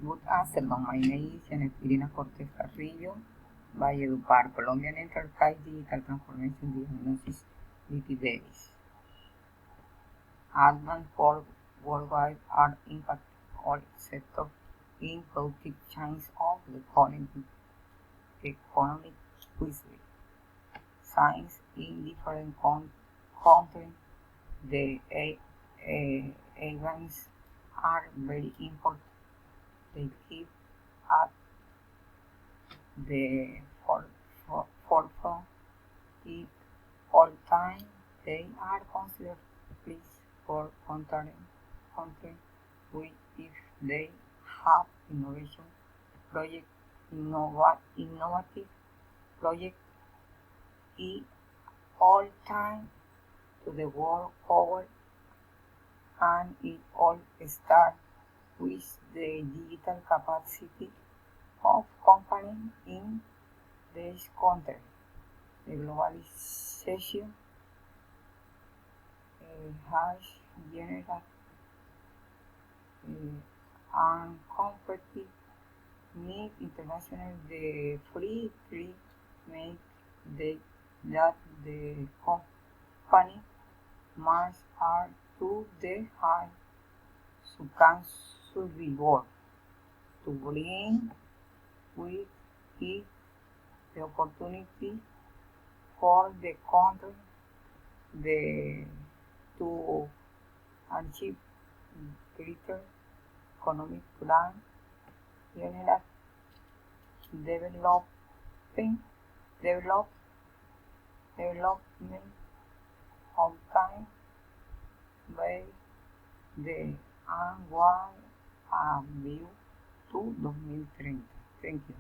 Good afternoon. My name is Irina Cortés Carrillo, Valledupar, Colombian Enterprise Digital Transformation Diagnosis database. Advanced worldwide are impact all sectors in productive change of the economic quickly. Science in different countries, the events are very important. They keep at the forefront at all time. They are considered place for country with if they have innovation project, innovative project at all time to the world power, and it all starts with the digital capacity of companies in this country. The globalization has generated and competitive need international the free trade make that the company must add to the high reward to bring with it the opportunity for the country to achieve greater economic plan, general developing development of time by the and one view to 2030. Thank you.